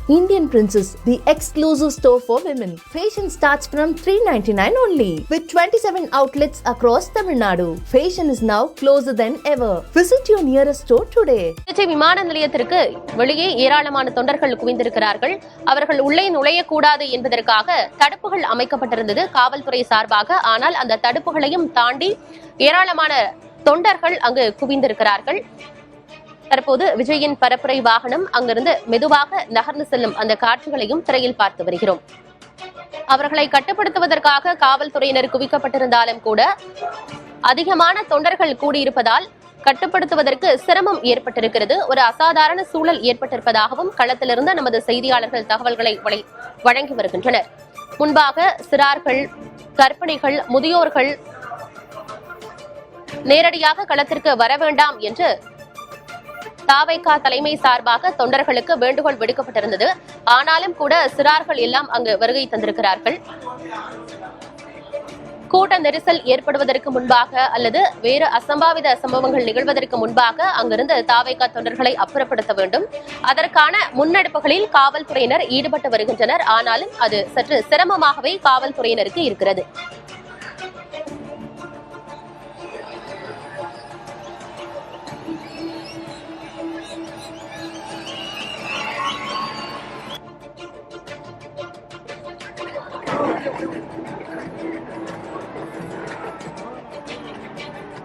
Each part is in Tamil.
Indian Princess, the exclusive store for women. Fashion starts from $399 only. With 27 outlets across Tamil Nadu. Fashion is now closer than ever. Visit your nearest store today. Trichy விமான நிலையத்திற்கு வெளியே ஏராளமான தொண்டர்கள் குவிந்திருக்கிறார்கள். அவர்கள் உள்ளே நுழையக்கூடாது என்பதற்காக தடுப்புகள் அமைக்கப்பட்டிருந்தது காவல்துறை சார்பாக. ஆனால் அந்த தடுப்புகளையும் தாண்டி ஏராளமான தொண்டர்கள் அங்கு குவிந்திருக்கிறார்கள். தற்போது விஜயின் பரப்புரை வாகனம் அங்கிருந்து மெதுவாக நகர்ந்து செல்லும் அந்த காட்சிகளையும் திரையில் பார்த்து வருகிறோம். அவர்களை கட்டுப்படுத்துவதற்காக காவல்துறையினர் குவிக்கப்பட்டிருந்தாலும் கூட அதிகமான தொண்டர்கள் கூடியிருப்பதால் கட்டுப்படுத்துவதற்கு சிரமம் ஏற்பட்டிருக்கிறது. ஒரு அசாதாரண சூழல் ஏற்பட்டிருப்பதாகவும் களத்திலிருந்து நமது செய்தியாளர்கள் தகவல்களை வழங்கி வருகின்றனர். முன்பாக சிறார்கள், கர்ப்பிணிகள், முதியோர்கள் நேரடியாக களத்திற்கு வர வேண்டாம் என்று தாவைக்கா தலைமை சார்பாக தொண்டர்களுக்கு வேண்டுகோள் விடுக்கப்பட்டிருந்தது. ஆனாலும் கூட சிறார்கள் எல்லாம் அங்கு வருகை தந்திருக்கிறார்கள். கூட்ட நெரிசல் ஏற்படுவதற்கு முன்பாக அல்லது வேறு அசம்பாவித சம்பவங்கள் நிகழ்வதற்கு முன்பாக அங்கிருந்து தாவைக்கா தொண்டர்களை அப்புறப்படுத்த வேண்டும். அதற்கான முன்னெடுப்புகளில் காவல்துறையினர் ஈடுபட்டு வருகின்றனர். ஆனாலும் அது சற்று சிரமமாகவே காவல்துறையினருக்கு இருக்கிறது.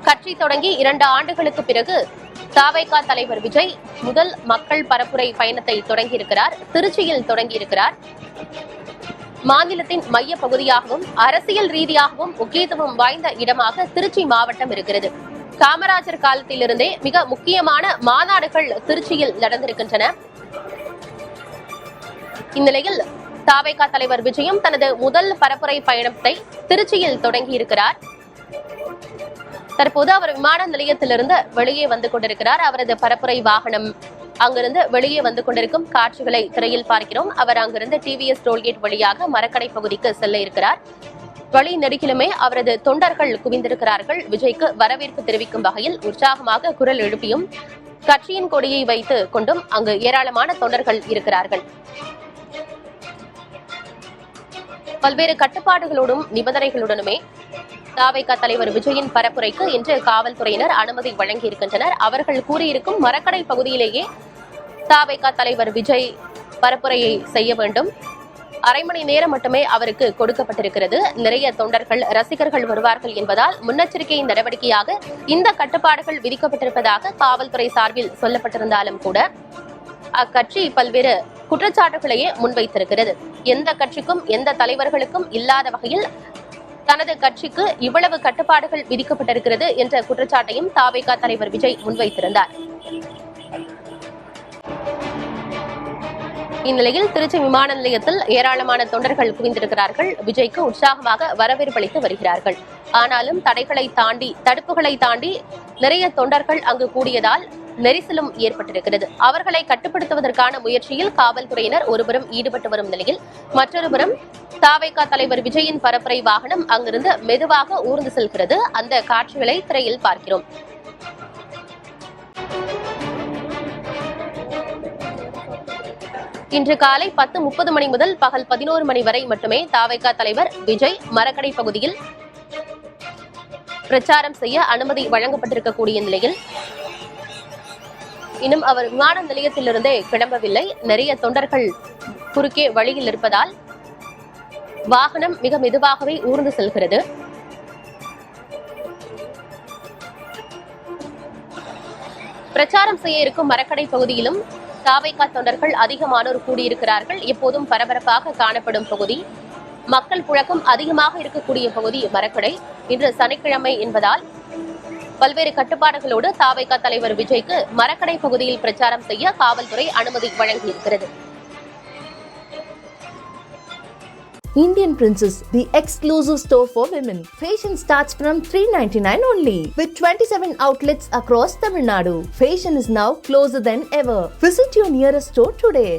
கட்சி தொடங்கி 2 ஆண்டுகளுக்கு பிறகு தாவைக்கா தலைவர் விஜய் முதல் மக்கள் பரப்புரை பயணத்தை தொடங்கியிருக்கிறார். திருச்சியில் தொடங்கியிருக்கிறார். மாநிலத்தின் மைய பகுதியாகவும் அரசியல் ரீதியாகவும் முக்கியத்துவம் வாய்ந்த இடமாக திருச்சி மாவட்டம் இருக்கிறது. காமராஜர் காலத்திலிருந்தே மிக முக்கியமான மாநாடுகள் திருச்சியில் நடந்திருக்கின்றன. இந்நிலையில் தாவைக்கா தலைவர் விஜயும் தனது முதல் பரப்புரை பயணத்தை திருச்சியில் தொடங்கியிருக்கிறார். தற்போது அவர் விமான நிலையத்திலிருந்து வெளியே வந்து கொண்டிருக்கிறார். அவரது பரப்புரை வாகனம் அங்கிருந்து வெளியே வந்து கொண்டிருக்கும் காட்சிகளை திரையில் பார்க்கிறோம். அவர் அங்கிருந்து டிவிஎஸ் டோல்கேட் வழியாக மரக்கடை பகுதிக்கு செல்ல இருக்கிறார். வழி நெடுகிலுமே அவரது தொண்டர்கள் குவிந்திருக்கிறார்கள். விஜய்க்கு வரவேற்பு தெரிவிக்கும் வகையில் உற்சாகமாக குரல் எழுப்பியும் கட்சியின் கொடியை வைத்து கொண்டும் அங்கு ஏராளமான தொண்டர்கள் இருக்கிறார்கள். பல்வேறு கட்டுப்பாடுகளோடும் நிபந்தனைகளுடனுமே தாவைக்கா தலைவர் விஜயின் பரப்புரைக்கு இன்று காவல்துறையினர் அனுமதி வழங்கியிருக்கின்றனர். அவர்கள் கூறியிருக்கும் மரக்கடை பகுதியிலேயே தாவைக்கா தலைவர் விஜய் பரப்புரையை செய்ய வேண்டும். அரை மணி நேரம் மட்டுமே அவருக்கு கொடுக்கப்பட்டிருக்கிறது. நிறைய தொண்டர்கள், ரசிகர்கள் வருவார்கள் என்பதால் முன்னெச்சரிக்கை நடவடிக்கையாக இந்த கட்டுப்பாடுகள் விதிக்கப்பட்டிருப்பதாக காவல்துறை சார்பில் சொல்லப்பட்டிருந்தாலும் கூட அக்கட்சி பல்வேறு குற்றச்சாட்டுகளையே முன்வைத்திருக்கிறது. எந்த கட்சிக்கும் எந்த தலைவர்களுக்கும் இல்லாத வகையில் தனது கட்சிக்கு இவ்வளவு கட்டுப்பாடுகள் விதிக்கப்பட்டிருக்கிறது என்ற குற்றச்சாட்டையும் தாவைக்கா தலைவர் விஜய் முன்வைத்திருந்தார். இந்நிலையில் திருச்சி விமான நிலையத்தில் ஏராளமான தொண்டர்கள் குவிந்திருக்கிறார்கள். விஜய்க்கு உற்சாகமாக வரவேற்பளித்து வருகிறார்கள். ஆனாலும் தடுப்புகளை தாண்டி நிறைய தொண்டர்கள் அங்கு கூடியதால் நெரிசலும் ஏற்பட்டிருக்கிறது. அவர்களை கட்டுப்படுத்துவதற்கான முயற்சியில் காவல்துறையினர் ஒருபுறம் ஈடுபட்டு வரும் நிலையில் மற்றொருபுறம் தாவைக்கா தலைவர் விஜயின் பரப்புரை வாகனம் அங்கிருந்து மெதுவாக ஊர்ந்து செல்கிறது. அந்த காட்சிகளை திரையில் பார்க்கிறோம். இன்று காலை 10:30 மணி முதல் பகல் 11 மணி வரை மட்டுமே தாவைக்கா தலைவர் விஜய் மரக்கடை பகுதியில் பிரச்சாரம் செய்ய அனுமதி வழங்கப்பட்டிருக்கக்கூடிய நிலையில் இன்னும் அவர் விமான நிலையத்திலிருந்தே கிளம்பவில்லை. நிறைய தொண்டர்கள் குறுக்கே வழியில் இருப்பதால் வாகனம் மிக மெதுவாகவே ஊர்ந்து செல்கிறது. பிரச்சாரம் செய்ய இருக்கும் மரக்கடை பகுதியிலும் தாவைக்கா தொண்டர்கள் அதிகமானோர் கூடியிருக்கிறார்கள். எப்போதும் பரபரப்பாக காணப்படும் பகுதி, மக்கள் புழக்கம் அதிகமாக இருக்கக்கூடிய பகுதி மரக்கடை. இன்று சனிக்கிழமை என்பதால் பல்வேறு கட்டுப்பாடுகளோடு தாவைக்கா தலைவர் விஜய்க்கு மரக்கடை பகுதியில் பிரச்சாரம் செய்ய காவல்துறை அனுமதி வழங்கியிருக்கிறது. Indian Princess, the exclusive store for women. Fashion starts from $399 only. With 27 outlets across Tamil Nadu. Fashion is now closer than ever. Visit your nearest store today.